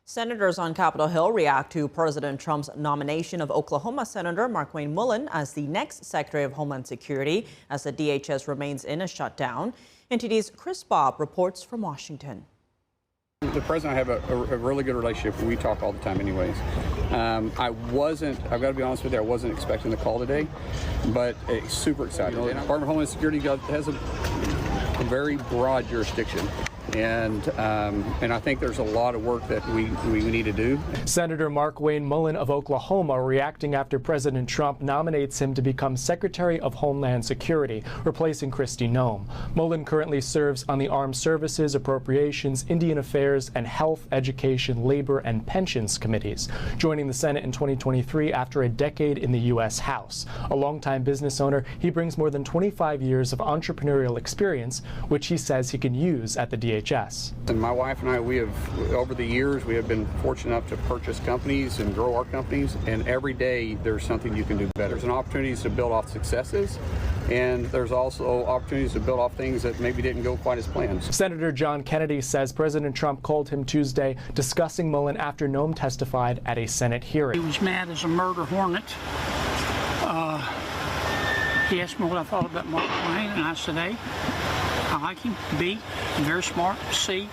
Senators on Capitol Hill react to President Trump's nomination of Oklahoma Senator Markwayne Mullin as the next Secretary of Homeland Security as the DHS remains in a shutdown. NTD's Chris Bobb reports from Washington. The president and I have a really good relationship. We talk all the time anyways. I've got to be honest with you, I wasn't expecting the call today, but super excited. The Department of Homeland Security has a very broad jurisdiction. And I think there's a lot of work that we need to do. Senator Markwayne Mullin of Oklahoma reacting after President Trump nominates him to become Secretary of Homeland Security, replacing Kristi Noem. Mullin currently serves on the Armed Services, Appropriations, Indian Affairs, and Health, Education, Labor, and Pensions committees, joining the Senate in 2023 after a decade in the U.S. House. A longtime business owner, he brings more than 25 years of entrepreneurial experience, which he says he can use at the DHS. And my wife and I, over the years, we have been fortunate enough to purchase companies and grow our companies, and every day there's something you can do better. There's an opportunities to build off successes, and there's also opportunities to build off things that maybe didn't go quite as planned. Senator John Kennedy says President Trump called him Tuesday discussing Mullin after Noem testified at a Senate hearing. He was mad as a murder hornet. He asked me what I thought about Markwayne, and I said, A, I like him. B, very smart. C,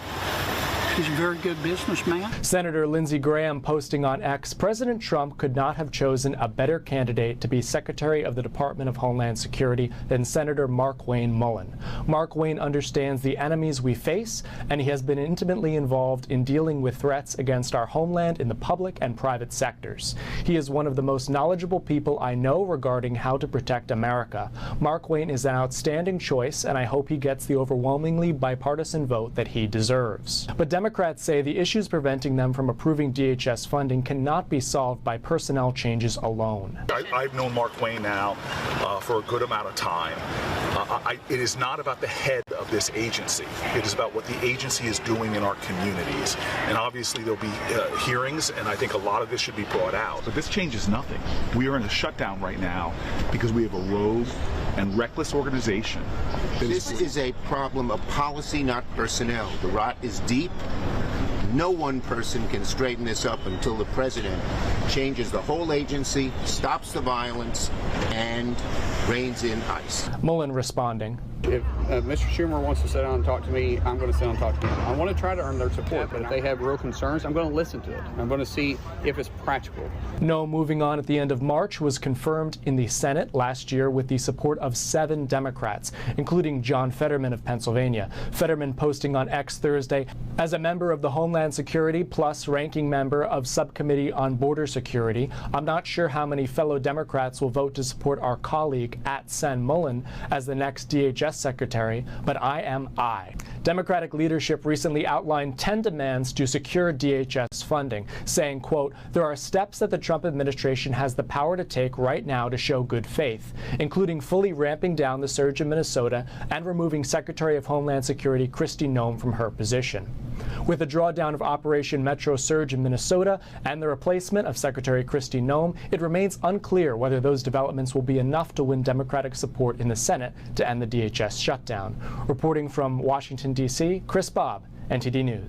he's a very good businessman. Senator Lindsey Graham posting on X, President Trump could not have chosen a better candidate to be Secretary of the Department of Homeland Security than Senator Markwayne Mullin. Markwayne understands the enemies we face, and he has been intimately involved in dealing with threats against our homeland in the public and private sectors. He is one of the most knowledgeable people I know regarding how to protect America. Markwayne is an outstanding choice, and I hope he gets the overwhelmingly bipartisan vote that he deserves. But Democrats say the issues preventing them from approving DHS funding cannot be solved by personnel changes alone. I've known Markwayne now for a good amount of time. It is not about the head of this agency. It is about what the agency is doing in our communities. And obviously there'll be hearings, and I think a lot of this should be brought out. But this changes nothing. We are in a shutdown right now because we have a rogue and reckless organization. This is a problem of policy, not personnel. The rot is deep. No one person can straighten this up until the president changes the whole agency, stops the violence, and reins in ICE. Mullin responding. If Mr. Schumer wants to sit down and talk to me, I'm going to sit down and talk to him. I want to try to earn their support, but if they have real concerns, I'm going to listen to it. I'm going to see if it's practical. No moving on at the end of March was confirmed in the Senate last year with the support of 7 Democrats, including John Fetterman of Pennsylvania. Fetterman posting on X Thursday, as a member of the Homeland Security plus ranking member of Subcommittee on Border Security, I'm not sure how many fellow Democrats will vote to support our colleague @Sen Mullin as the next DHS Secretary, but I am I. Democratic leadership recently outlined 10 demands to secure DHS funding, saying, quote, there are steps that the Trump administration has the power to take right now to show good faith, including fully ramping down the surge in Minnesota and removing Secretary of Homeland Security Kristi Noem from her position. With the drawdown of Operation Metro Surge in Minnesota and the replacement of Secretary Kristi Noem, it remains unclear whether those developments will be enough to win Democratic support in the Senate to end the DHS shutdown. Reporting from Washington, D.C., Chris Bobb, NTD News.